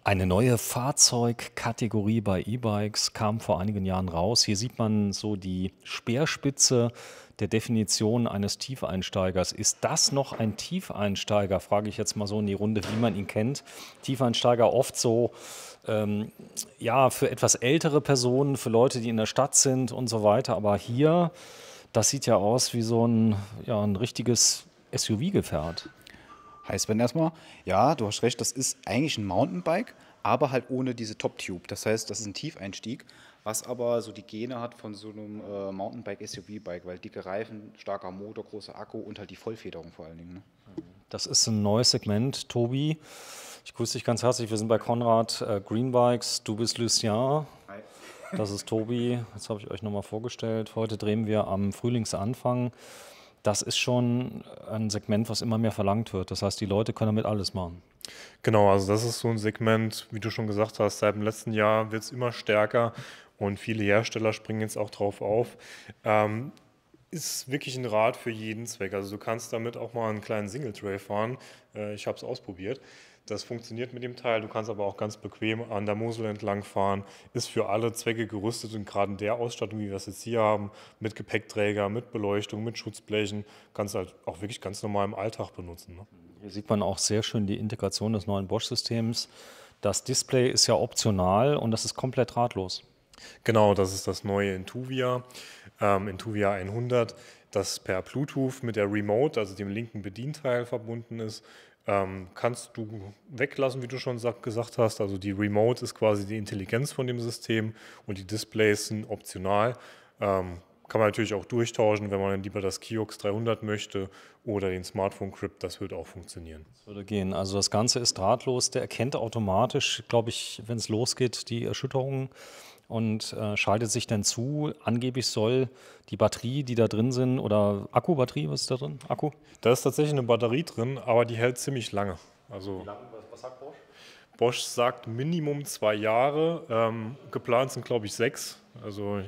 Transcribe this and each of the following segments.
Eine neue Fahrzeugkategorie bei E-Bikes kam vor einigen Jahren raus. Hier sieht man so die Speerspitze der Definition eines Tiefeinsteigers. Ist das noch ein Tiefeinsteiger? Frage ich jetzt mal so in die Runde, wie man ihn kennt. Tiefeinsteiger oft so, ja, für etwas ältere Personen, für Leute, die in der Stadt sind und so weiter. Aber hier, das sieht ja aus wie so ein richtiges SUV-Gefährt. Hi Sven erstmal. Ja, du hast recht, das ist eigentlich ein Mountainbike, aber halt ohne diese Top-Tube. Das heißt, das ist ein Tiefeinstieg, was aber so die Gene hat von so einem Mountainbike-SUV-Bike, weil dicke Reifen, starker Motor, großer Akku und halt die Vollfederung vor allen Dingen. Ne? Das ist ein neues Segment. Tobi, ich grüße dich ganz herzlich. Wir sind bei Konrad Greenbikes. Du bist Lucien. Hi. Das ist Tobi. Jetzt habe ich euch nochmal vorgestellt. Heute drehen wir am Frühlingsanfang. Das ist schon ein Segment, was immer mehr verlangt wird. Das heißt, die Leute können damit alles machen. Genau, also das ist so ein Segment, wie du schon gesagt hast, seit dem letzten Jahr wird es immer stärker und viele Hersteller springen jetzt auch drauf auf. Ist wirklich ein Rad für jeden Zweck. Also du kannst damit auch mal einen kleinen Single-Trail fahren. Ich habe es ausprobiert. Das funktioniert mit dem Teil. Du kannst aber auch ganz bequem an der Mosel entlang fahren. Ist für alle Zwecke gerüstet und gerade in der Ausstattung, wie wir es jetzt hier haben, mit Gepäckträger, mit Beleuchtung, mit Schutzblechen, kannst du halt auch wirklich ganz normal im Alltag benutzen. Ne? Hier sieht man auch sehr schön die Integration des neuen Bosch-Systems. Das Display ist ja optional und das ist komplett drahtlos. Genau, das ist das neue Intuvia, Intuvia 100, das per Bluetooth mit der Remote, also dem linken Bedienteil verbunden ist. Kannst du weglassen, wie du schon gesagt hast. Also die Remote ist quasi die Intelligenz von dem System und die Displays sind optional. Kann man natürlich auch durchtauschen, wenn man dann lieber das Kiox 300 möchte oder den Smartphone Grip, das wird auch funktionieren. Das würde gehen. Also das Ganze ist drahtlos, der erkennt automatisch, glaube ich, wenn es losgeht, die Erschütterungen und schaltet sich dann zu. Angeblich soll die Batterie, die da drin sind, oder Akkubatterie, was ist da drin? Akku? Da ist tatsächlich eine Batterie drin, aber die hält ziemlich lange. Also Wie lange, was sagt Bosch? Bosch sagt Minimum 2 Jahre, geplant sind glaube ich 6, also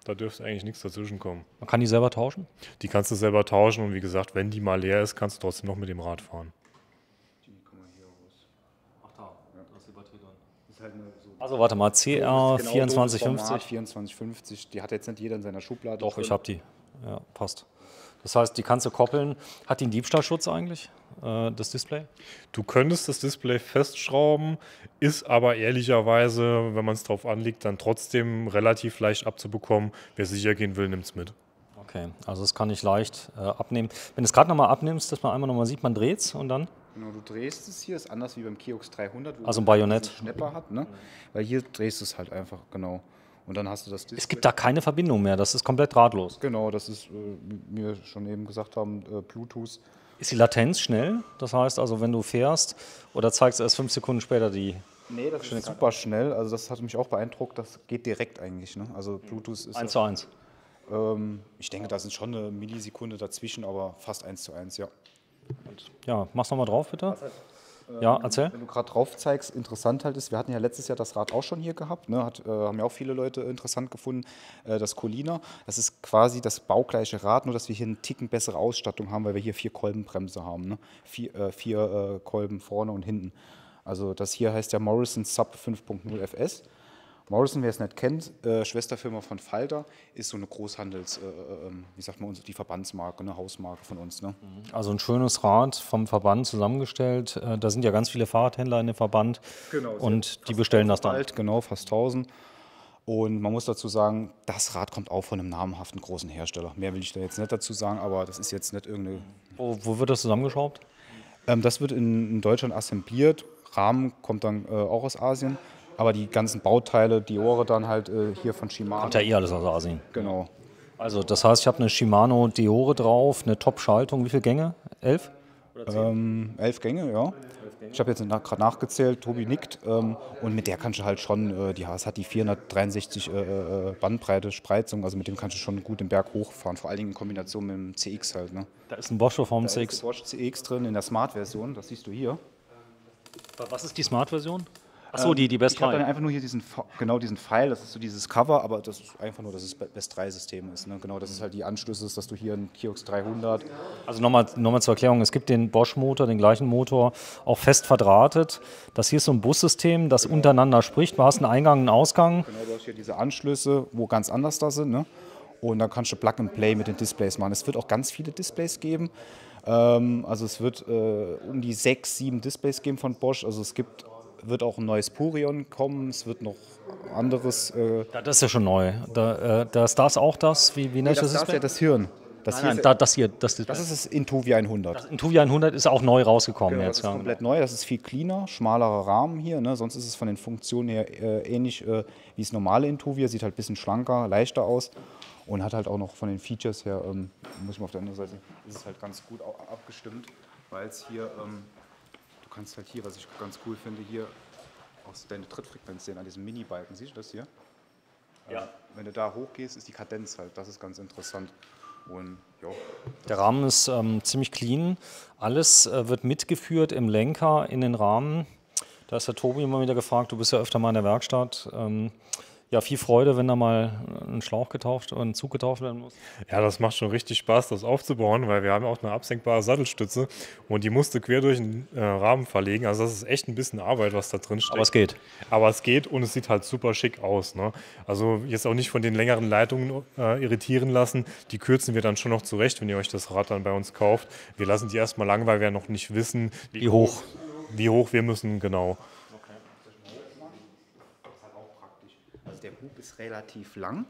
da dürfte eigentlich nichts dazwischen kommen. Man kann die selber tauschen? Die kannst du selber tauschen und wie gesagt, wenn die mal leer ist, kannst du trotzdem noch mit dem Rad fahren. Die kann man hier raus. Ach da ist die Batterie drin. Das ist halt eine so Also warte mal, CR genau 2450. 2450. Die hat jetzt nicht jeder in seiner Schublade. Doch, drin. ich habe die. Ja, passt. Das heißt, die kannst du koppeln. Hat die einen Diebstahlschutz eigentlich, das Display? Du könntest das Display festschrauben, ist aber ehrlicherweise, wenn man es drauf anlegt, dann trotzdem relativ leicht abzubekommen. Wer sicher gehen will, nimmt es mit. Okay, also das kann ich leicht abnehmen. Wenn du es gerade nochmal abnimmst, dass man einmal nochmal sieht, man dreht es und dann? Genau, du drehst es hier, ist anders wie beim Kiox 300, wo Also ein man Bajonett. diesen Schnepper hat, ne? Weil hier drehst du es halt einfach, genau. Und dann hast du das Display. Es gibt da keine Verbindung mehr, das ist komplett drahtlos. Genau, das ist, wie wir schon eben gesagt haben, Bluetooth. Ist die Latenz schnell? Das heißt also, wenn du fährst oder zeigst du erst 5 Sekunden später die... Nee, das ist super schnell. Also das hat mich auch beeindruckt. Das geht direkt eigentlich. Ne? Also Bluetooth ist 1:1. ich denke, da sind schon eine Millisekunde dazwischen, aber fast 1:1, ja. Ja, mach's nochmal drauf, bitte. Ja, erzähl. Wenn du gerade drauf zeigst, interessant halt ist, wir hatten ja letztes Jahr das Rad auch schon hier gehabt, ne? Haben ja auch viele Leute interessant gefunden, das Colina. Das ist quasi das baugleiche Rad, nur dass wir hier einen Ticken bessere Ausstattung haben, weil wir hier 4 Kolbenbremse haben. Ne? Vier Kolben vorne und hinten. Also das hier heißt ja Morrison Sub 5.0 FS. Morrison, wer es nicht kennt, Schwesterfirma von Falter, ist so eine Großhandels, wie sagt man uns, die Verbandsmarke, eine Hausmarke von uns. Ne? Also ein schönes Rad vom Verband zusammengestellt. Da sind ja ganz viele Fahrradhändler in dem Verband und die bestellen das dann. Alt, genau, fast 1000. Und man muss dazu sagen, das Rad kommt auch von einem namhaften großen Hersteller. Mehr will ich da jetzt nicht dazu sagen, aber das ist jetzt nicht irgendeine... Wo wird das zusammengeschraubt? Das wird in Deutschland assembliert. Rahmen kommt dann auch aus Asien. Aber die ganzen Bauteile, die Ohren dann halt hier von Shimano. Kommt ja eh alles aus Asien. Genau. Also das heißt, ich habe eine Shimano Deore drauf, eine Top-Schaltung. Wie viele Gänge? 11? 11 Gänge, ja. Ich habe jetzt gerade nachgezählt, Tobi nickt. Und mit der kannst du halt schon, es hat die 463 Bandbreite Spreizung, also mit dem kannst du schon gut den Berg hochfahren, vor allen Dingen in Kombination mit dem CX halt. Ne? Da ist ein Bosch vom Da ist CX. der Bosch CX drin in der Smart-Version, das siehst du hier. Was ist die Smart-Version? Achso, die Best Ich habe dann 3. einfach nur hier genau diesen Pfeil, das ist so dieses Cover, aber das ist einfach nur, dass es Best 3 System ist. Ne? Genau, dass es halt die Anschlüsse ist, dass du hier einen Kiox 300. Also nochmal zur Erklärung, es gibt den Bosch-Motor, den gleichen Motor, auch fest verdrahtet. Das hier ist so ein Bussystem, das untereinander spricht. Du hast einen Eingang, einen Ausgang. Genau, du hast hier diese Anschlüsse, wo ganz anders da sind. Ne? Und dann kannst du Plug and Play mit den Displays machen. Es wird auch ganz viele Displays geben. Also es wird um die 6, 7 Displays geben von Bosch. Also wird auch ein neues Purion kommen. Es wird noch anderes. Ja, das ist ja schon neu. Das auch das? Wie nennt Das das ist ja Display? das Hirn. Nein, das hier, das Display. Das ist das Intuvia 100. Das Intuvia 100 ist auch neu rausgekommen Genau, jetzt. das ist komplett neu, das ist viel cleaner, schmalerer Rahmen hier. Ne? Sonst ist es von den Funktionen her ähnlich wie das normale Intuvia, sieht halt ein bisschen schlanker, leichter aus und hat halt auch noch von den Features her, muss ich mal auf der anderen Seite, ist es halt ganz gut abgestimmt, weil es hier, du kannst halt hier, was ich ganz cool finde, hier auch deine Trittfrequenz sehen an diesem Mini-Balken, siehst du das hier? Ja. Wenn du da hochgehst, ist die Kadenz halt, das ist ganz interessant. Und, jo, Der Rahmen ist ziemlich clean. Alles wird mitgeführt im Lenker in den Rahmen. Da ist der Tobi immer wieder gefragt, du bist ja öfter mal in der Werkstatt. Ja, viel Freude, wenn da mal ein Schlauch getauft oder ein Zug getauft werden muss. Ja, das macht schon richtig Spaß, das aufzubauen, weil wir haben auch eine absenkbare Sattelstütze und die musste quer durch den Rahmen verlegen. Also das ist echt ein bisschen Arbeit, was da drin steckt. Aber es geht. Aber es geht und es sieht halt super schick aus. Ne? Also jetzt auch nicht von den längeren Leitungen irritieren lassen. Die kürzen wir dann schon noch zurecht, wenn ihr euch das Rad dann bei uns kauft. Wir lassen die erstmal lang, weil wir noch nicht wissen, Wie hoch? wie hoch wir müssen, genau. Also der Hub ist relativ lang.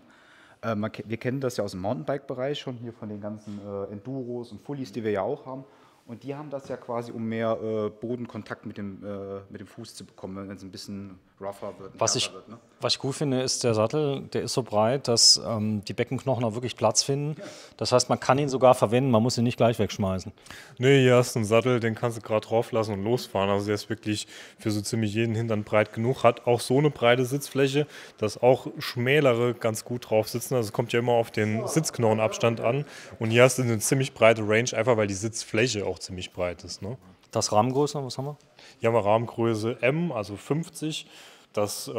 Wir kennen das ja aus dem Mountainbike-Bereich schon, hier von den ganzen Enduros und Fullies, die wir ja auch haben. Und die haben das ja quasi, um mehr Bodenkontakt mit dem Fuß zu bekommen, wenn es ein bisschen rougher wird. Was ich cool finde, ist der Sattel, der ist so breit, dass die Beckenknochen auch wirklich Platz finden. Das heißt, man kann ihn sogar verwenden, man muss ihn nicht gleich wegschmeißen. Nee, hier hast du einen Sattel, den kannst du gerade drauf lassen und losfahren. Also der ist wirklich für so ziemlich jeden Hintern breit genug. Hat auch so eine breite Sitzfläche, dass auch Schmälere ganz gut drauf sitzen. Also es kommt ja immer auf den Sitzknochenabstand an. Und hier hast du eine ziemlich breite Range, einfach weil die Sitzfläche auch ziemlich breit ist. Ne? Das Rahmengröße, was haben wir? Hier haben wir Rahmengröße M, also 50. Das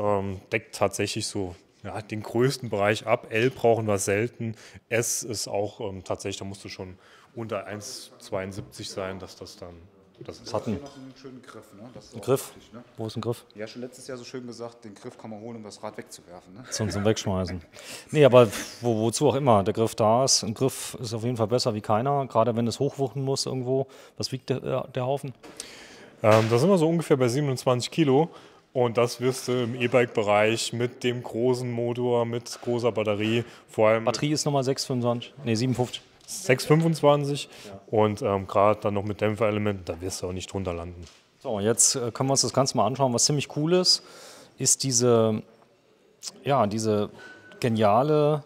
deckt tatsächlich so den größten Bereich ab. L brauchen wir selten. S ist auch tatsächlich, da musst du schon unter 1,72 sein, dass das dann. Das hat einen noch einen schönen Griff. Ne? Das ist auch Griff. wichtig, ne? Wo ist ein Griff? Ja, schon letztes Jahr so schön gesagt, den Griff kann man holen, um das Rad wegzuwerfen. Ne? Zum Wegschmeißen. Nee, aber wozu auch immer der Griff da ist. Ein Griff ist auf jeden Fall besser wie keiner, gerade wenn es hochwuchten muss irgendwo. Was wiegt der Haufen? Da sind wir so ungefähr bei 27 Kilo. Und das wirst du im E-Bike-Bereich mit dem großen Motor, mit großer Batterie, vor allem Batterie ist nochmal 6,25, nee 57. 6,25 und gerade dann noch mit Dämpferelementen, da wirst du auch nicht drunter landen. So, jetzt können wir uns das Ganze mal anschauen. Was ziemlich cool ist diese geniale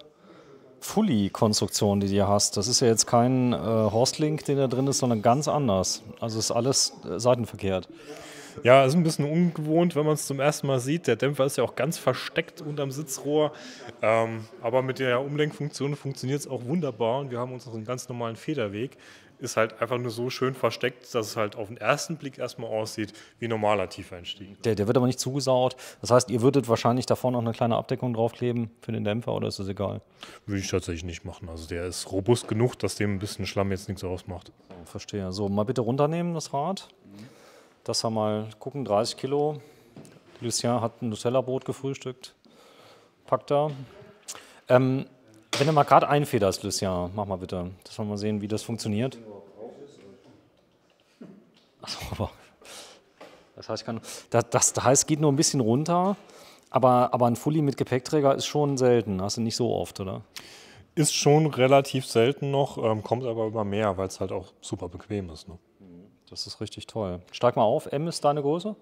Fully-Konstruktion, die du hier hast. Das ist ja jetzt kein Horstlink, der da drin ist, sondern ganz anders. Also ist alles seitenverkehrt. Ja, ist ein bisschen ungewohnt, wenn man es zum ersten Mal sieht. Der Dämpfer ist ja auch ganz versteckt unterm Sitzrohr. Aber mit der Umlenkfunktion funktioniert es auch wunderbar. Und wir haben unseren ganz normalen Federweg. Ist halt einfach nur so schön versteckt, dass es halt auf den ersten Blick erstmal aussieht wie ein normaler Tiefeinstieg. Der wird aber nicht zugesaut. Das heißt, ihr würdet wahrscheinlich davor noch eine kleine Abdeckung draufkleben für den Dämpfer oder ist das egal? Würde ich tatsächlich nicht machen. Also der ist robust genug, dass dem ein bisschen Schlamm jetzt nichts ausmacht. So, verstehe. So, mal bitte runternehmen das Rad. Das wir mal gucken, 30 Kilo. Lucien hat ein Nutella-Brot gefrühstückt. Packt er. Wenn du mal gerade einfederst, Lucien, mach mal bitte, dass wir mal sehen, wie das funktioniert. Achso, aber das heißt, es geht nur ein bisschen runter, aber ein Fully mit Gepäckträger ist schon selten. Hast du nicht so oft, oder? Ist schon relativ selten noch, kommt aber immer mehr, weil es halt auch super bequem ist. Ne? Das ist richtig toll. Steig mal auf. M ist deine Größe?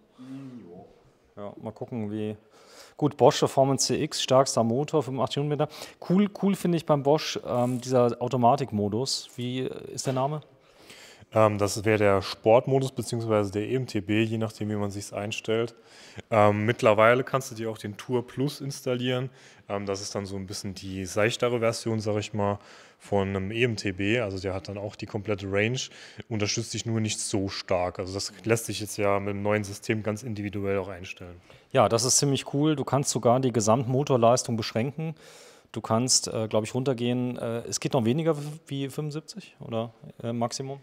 Ja, mal gucken, wie. Gut, Bosch Performance CX, stärkster Motor, 85 Newtonmeter. Cool finde ich beim Bosch dieser Automatikmodus. Wie ist der Name? Das wäre der Sportmodus bzw. der EMTB, je nachdem, wie man sich einstellt. Mittlerweile kannst du dir auch den Tour Plus installieren. Das ist dann so ein bisschen die seichtere Version, sage ich mal, von einem EMTB. Also der hat dann auch die komplette Range, unterstützt dich nur nicht so stark. Also das lässt sich jetzt ja mit dem neuen System ganz individuell auch einstellen. Ja, das ist ziemlich cool. Du kannst sogar die Gesamtmotorleistung beschränken. Du kannst, glaube ich, runtergehen. Es geht noch weniger wie 75 oder Maximum?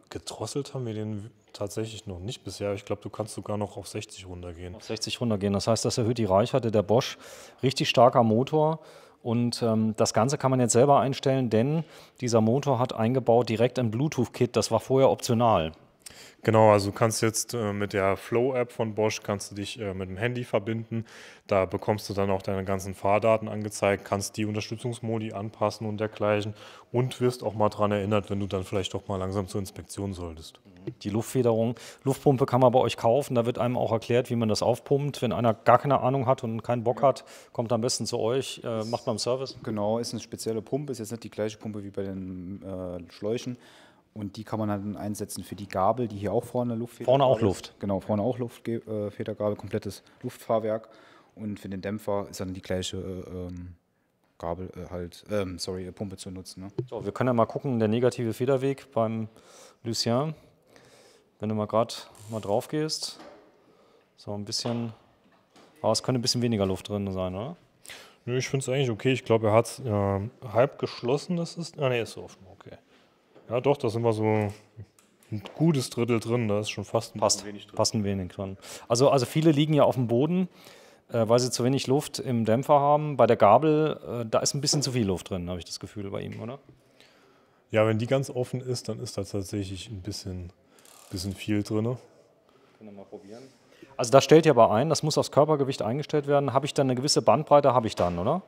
Gedrosselt haben wir den tatsächlich noch nicht bisher. Ich glaube, du kannst sogar noch auf 60 runtergehen. Auf 60 runtergehen. Das heißt, das erhöht die Reichweite der Bosch. Richtig starker Motor. Und das Ganze kann man jetzt selber einstellen, denn dieser Motor hat eingebaut direkt ein Bluetooth-Kit. Das war vorher optional. Genau, also du kannst jetzt mit der Flow-App von Bosch kannst du dich mit dem Handy verbinden. Da bekommst du dann auch deine ganzen Fahrdaten angezeigt, kannst die Unterstützungsmodi anpassen und dergleichen und wirst auch mal daran erinnert, wenn du dann vielleicht doch mal langsam zur Inspektion solltest. Die Luftfederung, Luftpumpe kann man bei euch kaufen. Da wird einem auch erklärt, wie man das aufpumpt. Wenn einer gar keine Ahnung hat und keinen Bock hat, kommt am besten zu euch, macht man im Service. Genau, ist eine spezielle Pumpe, ist jetzt nicht die gleiche Pumpe wie bei den Schläuchen. Und die kann man dann einsetzen für die Gabel, die hier auch vorne Luftfedergabel Vorne auch ist. Luft. Genau, vorne auch Luftfedergabel, komplettes Luftfahrwerk. Und für den Dämpfer ist dann die gleiche Pumpe zu nutzen. Ne? So, wir können ja mal gucken, der negative Federweg beim Lucien. Wenn du mal gerade mal drauf gehst, so ein bisschen, aber es könnte ein bisschen weniger Luft drin sein, oder? Nö, ich finde es eigentlich okay. Ich glaube, er hat es halb geschlossen. Ist so offen, okay. Ja, doch, da sind wir so ein gutes Drittel drin. Da ist schon fast Passt, wenig drin. passt ein wenig drin. Also viele liegen ja auf dem Boden, weil sie zu wenig Luft im Dämpfer haben. Bei der Gabel, da ist ein bisschen zu viel Luft drin, habe ich das Gefühl bei ihm, oder? Ja, wenn die ganz offen ist, dann ist da tatsächlich ein bisschen viel drin. Können wir mal probieren. Also das stellt ihr aber ein, das muss aufs Körpergewicht eingestellt werden. Habe ich dann eine gewisse Bandbreite, habe ich dann, oder?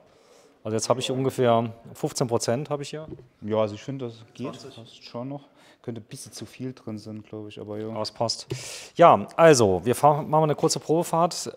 Also jetzt habe ich ungefähr 15% habe ich hier. Ja, also ich finde, das geht passt schon noch. Könnte ein bisschen zu viel drin sein, glaube ich, aber ja. Aber es passt. Ja, also, machen mal eine kurze Probefahrt.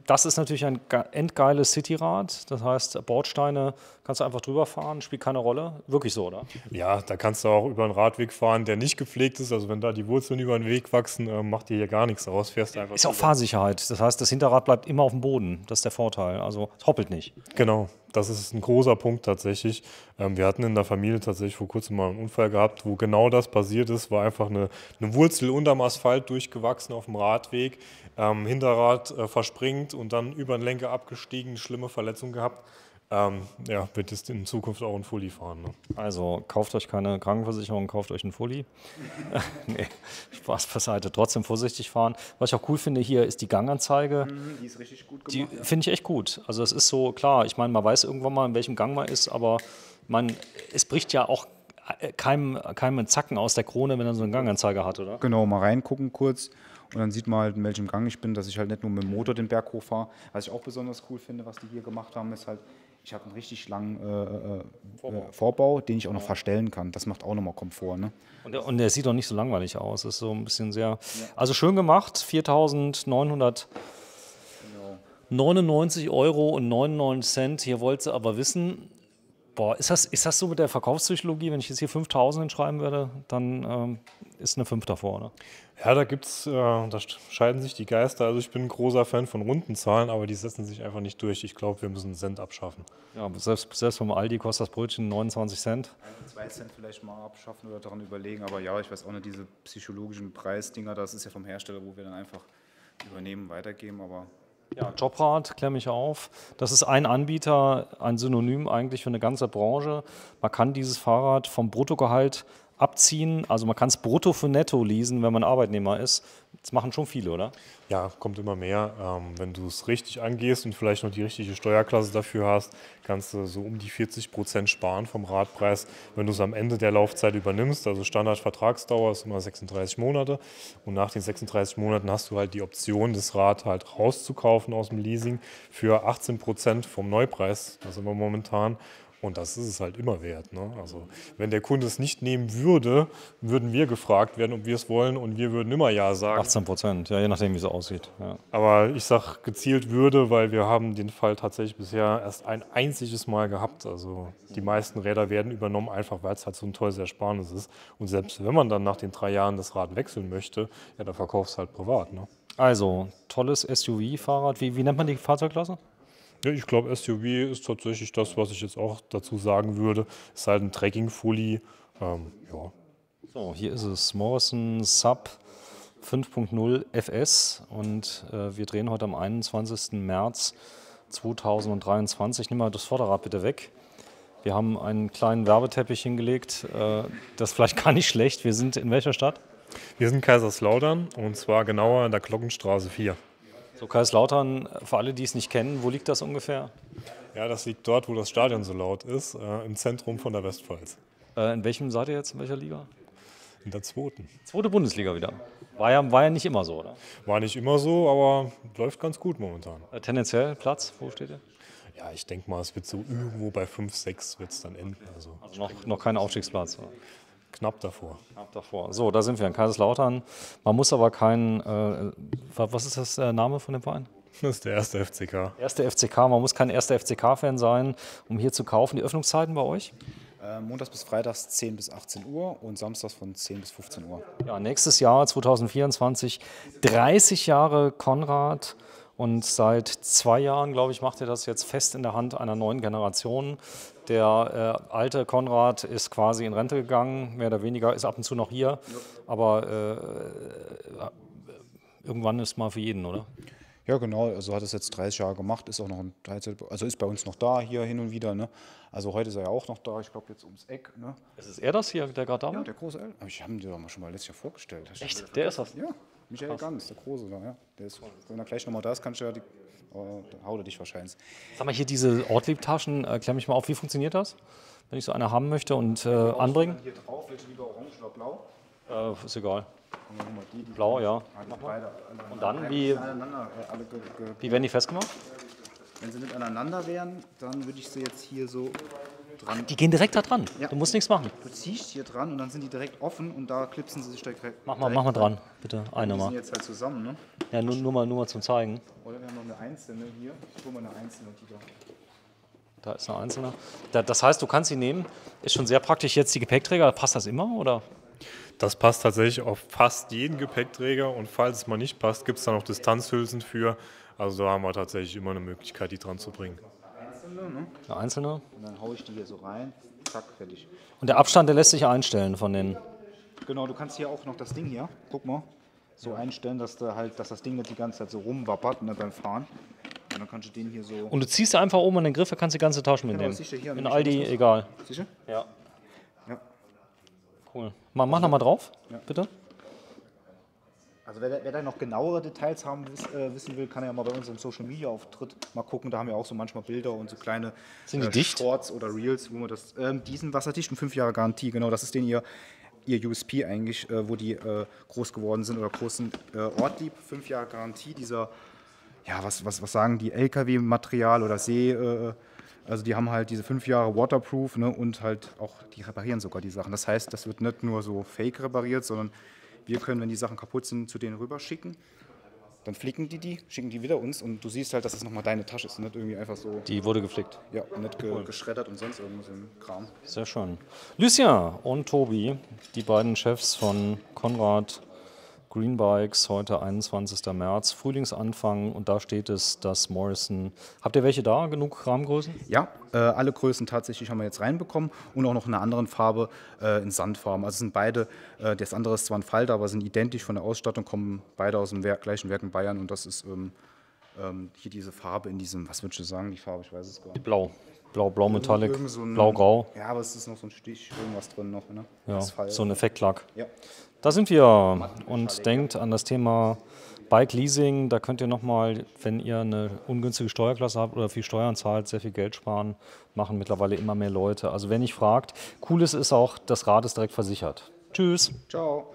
Das ist natürlich ein endgeiles Cityrad. Das heißt, Bordsteine kannst du einfach drüber fahren, spielt keine Rolle. Wirklich so, oder? Ja, da kannst du auch über einen Radweg fahren, der nicht gepflegt ist. Also wenn da die Wurzeln über den Weg wachsen, macht dir hier gar nichts aus. Fährst einfach Ist auch drüber. Fahrsicherheit. Das heißt, das Hinterrad bleibt immer auf dem Boden. Das ist der Vorteil. Also, es hoppelt nicht. Genau, das ist ein großer Punkt tatsächlich. Wir hatten in der Familie tatsächlich vor kurzem mal einen Unfall gehabt, wo genau das passiert ist. War einfach eine Wurzel unterm Asphalt durchgewachsen auf dem Radweg. Hinterrad verspringt und dann über den Lenker abgestiegen, schlimme Verletzung gehabt. Wird es in Zukunft auch ein Fully fahren. Ne? Also, kauft euch keine Krankenversicherung, kauft euch einen Fully. Nee, Spaß beiseite. Trotzdem vorsichtig fahren. Was ich auch cool finde hier, ist die Ganganzeige. Die ist richtig gut Die gemacht. finde ich echt gut. Also es ist so, klar, ich meine, man weiß irgendwann mal, in welchem Gang man ist, aber es bricht ja auch keinem einen Zacken aus der Krone, wenn er so einen Ganganzeiger hat, oder? Genau, mal reingucken kurz und dann sieht man halt, in welchem Gang ich bin, dass ich halt nicht nur mit dem Motor den Berg hochfahre. Was ich auch besonders cool finde, was die hier gemacht haben, ist halt, ich habe einen richtig langen Vorbau, den ich auch noch verstellen kann. Das macht auch nochmal Komfort. Ne? Und der sieht doch nicht so langweilig aus. Ist so ein bisschen sehr, also schön gemacht, 4.999 Euro und 99 Cent. Hier wollt ihr aber wissen, boah, ist das so mit der Verkaufspsychologie? Wenn ich jetzt hier 5.000 hinschreiben würde, dann ist eine 5 davor, oder? Ja, da scheiden sich die Geister. Also ich bin ein großer Fan von runden Zahlen, aber die setzen sich einfach nicht durch. Ich glaube, wir müssen einen Cent abschaffen. Ja, aber selbst vom Aldi kostet das Brötchen 29 Cent. 2 Cent vielleicht mal abschaffen oder daran überlegen, aber ja, ich weiß auch nicht, diese psychologischen Preisdinger, das ist ja vom Hersteller, wo wir dann einfach übernehmen, weitergeben, aber Ja, Jobrad, klär mich auf. Das ist ein Anbieter, ein Synonym eigentlich für eine ganze Branche. Man kann dieses Fahrrad vom Bruttogehalt abziehen, also man kann es brutto für netto leasen, wenn man Arbeitnehmer ist. Das machen schon viele, oder? Ja, kommt immer mehr. Wenn du es richtig angehst und vielleicht noch die richtige Steuerklasse dafür hast, kannst du so um die 40% sparen vom Radpreis, wenn du es am Ende der Laufzeit übernimmst. Also Standardvertragsdauer ist immer 36 Monate und nach den 36 Monaten hast du halt die Option, das Rad halt rauszukaufen aus dem Leasing für 18% vom Neupreis. Da sind wir momentan. Und das ist es halt immer wert. Ne? Also wenn der Kunde es nicht nehmen würde, würden wir gefragt werden, ob wir es wollen und wir würden immer ja sagen. 18%, ja, je nachdem, wie es aussieht. Ja. Aber ich sage gezielt würde, weil wir haben den Fall tatsächlich bisher erst ein einziges Mal gehabt. Also die meisten Räder werden übernommen, einfach weil es halt so ein teures Ersparnis ist. Und selbst wenn man dann nach den 3 Jahren das Rad wechseln möchte, ja, dann verkaufst du halt privat. Ne? Also, tolles SUV-Fahrrad. Wie nennt man die Fahrzeugklasse? Ja, ich glaube, SUV ist tatsächlich das, was ich jetzt auch dazu sagen würde. Es ist halt ein Trekking-Fully. Ja. So, hier ist es. Morrison Sub 5.0 FS und wir drehen heute am 21. März 2023. Nimm mal das Vorderrad bitte weg. Wir haben einen kleinen Werbeteppich hingelegt. Das ist vielleicht gar nicht schlecht. Wir sind in welcher Stadt? Wir sind Kaiserslautern und zwar genauer in der Glockenstraße 4. So, Kaiserslautern, für alle, die es nicht kennen, wo liegt das ungefähr? Ja, das liegt dort, wo das Stadion so laut ist, im Zentrum von der Westpfalz. In welchem seid ihr jetzt? In welcher Liga? In der 2. Zweite Bundesliga wieder. War ja nicht immer so, oder? War nicht immer so, aber läuft ganz gut momentan. Tendenziell Platz, wo steht ihr? Ja, ich denke mal, es wird so irgendwo bei 5, 6 wird es dann enden. Also Noch kein Aufstiegsplatz. Oder? knapp davor. Knapp davor. So, da sind wir in Kaiserslautern. Man muss aber kein, was ist das Name von dem Verein? Das ist der erste FCK. Erste FCK, man muss kein erster FCK-Fan sein, um hier zu kaufen. Die Öffnungszeiten bei euch? Montags bis Freitags 10 bis 18 Uhr und samstags von 10 bis 15 Uhr. Ja, nächstes Jahr, 2024, 30 Jahre Konrad. Und seit 2 Jahren, glaube ich, macht er das jetzt fest in der Hand einer neuen Generation. Der alte Konrad ist quasi in Rente gegangen, mehr oder weniger, ist ab und zu noch hier. Aber irgendwann ist mal für jeden, oder? Ja, genau. Also hat es jetzt 30 Jahre gemacht, ist auch noch also ist bei uns noch da, hier hin und wieder. Ne? Also heute ist er ja auch noch da, ich glaube jetzt ums Eck. Ne? Ist er das hier, der gerade da war? Ja, der große L. Ich habe ihn dir doch mal schon mal letztes Jahr vorgestellt. Echt? Der ist das? Ja, Michael Ganz, der große da. Ja. Der ist, wenn er gleich nochmal da ist, kannst du ja dann haut er dich wahrscheinlich. Sag mal, hier diese Ortlieb-Taschen, klär mich mal auf, wie funktioniert das? Wenn ich so eine haben möchte und anbringen? Hier drauf, welche lieber orange oder blau? Ist egal. Die Blau, ja. beide Und dann, wie werden die festgemacht? Wenn sie nicht aneinander wären, dann würde ich sie jetzt hier so dran. Die gehen direkt da dran. Ja. Du musst nichts machen. Du ziehst hier dran und dann sind die direkt offen und da klipsen sie sich direkt. Mach mal dran, bitte. Eine Die sind mal. jetzt halt zusammen, ne? Ja, nur mal zum Zeigen. Oder wir haben noch eine einzelne hier. Ich hole mal eine einzelne, die da. Da ist eine einzelne. Das heißt, du kannst sie nehmen. Ist schon sehr praktisch jetzt die Gepäckträger. Passt das immer, oder? Das passt tatsächlich auf fast jeden Gepäckträger und falls es mal nicht passt, gibt es da noch Distanzhülsen für. Also da haben wir tatsächlich immer eine Möglichkeit, die dran zu bringen. Einzelne, ne? Eine einzelne. Und dann haue ich die hier so rein. Zack, fertig. Und der Abstand, der lässt sich einstellen von den. Genau, du kannst hier auch noch das Ding hier, guck mal, so einstellen, dass das Ding nicht die ganze Zeit so rumwappert, ne, beim Fahren. Und dann kannst du den hier so. Und du ziehst einfach oben an den Griff, kannst die ganze Tasche mitnehmen. sicher, hier In Aldi, egal. Sicher? Ja. Ja. Cool. Mach noch mal drauf, bitte. Also wer da noch genauere Details wissen will, kann ja mal bei unserem Social Media Auftritt mal gucken. Da haben wir auch so manchmal Bilder und so kleine Sind die dicht? Shorts oder Reels, wo man das. Die sind wasserdicht und 5 Jahre Garantie. Genau, das ist ihr USP eigentlich, wo die groß geworden sind oder großen Ortlieb. 5 Jahre Garantie. Dieser, ja, was sagen die, LKW-Material oder See. Also die haben halt diese 5 Jahre Waterproof, ne, und halt auch, die reparieren sogar die Sachen. Das heißt, das wird nicht nur so fake repariert, sondern wir können, wenn die Sachen kaputt sind, zu denen rüber schicken. Dann flicken schicken die wieder uns und du siehst halt, dass es nochmal deine Tasche ist. Nicht irgendwie einfach so, Die wurde geflickt. ja, nicht geschreddert und sonst irgendwas im Kram. Sehr schön. Lucien und Tobi, die beiden Chefs von Konrad Green Bikes, heute 21. März, Frühlingsanfang und da steht es, das Morrison. Habt ihr welche da? Genug Rahmengrößen? Ja, alle Größen tatsächlich haben wir jetzt reinbekommen und auch noch in einer anderen Farbe, in Sandfarben. Also sind beide, das andere ist zwar ein Falter, aber sind identisch von der Ausstattung, kommen beide aus dem gleichen Werk in Bayern und das ist hier diese Farbe in diesem, was würdest du sagen, die Farbe, ich weiß es gar nicht. Blau. Blau Metallic, Irgend so ein- Blau-Grau. Ja, aber es ist noch so ein Stich, irgendwas drin noch, ne? Ja, Asphalt. so ein Effektlack. Ja. Da sind wir und denkt an das Thema Bike Leasing. Da könnt ihr nochmal, wenn ihr eine ungünstige Steuerklasse habt oder viel Steuern zahlt, sehr viel Geld sparen. Machen mittlerweile immer mehr Leute. Also wenn ihr fragt, Cooles ist auch, das Rad ist direkt versichert. Tschüss. Ciao.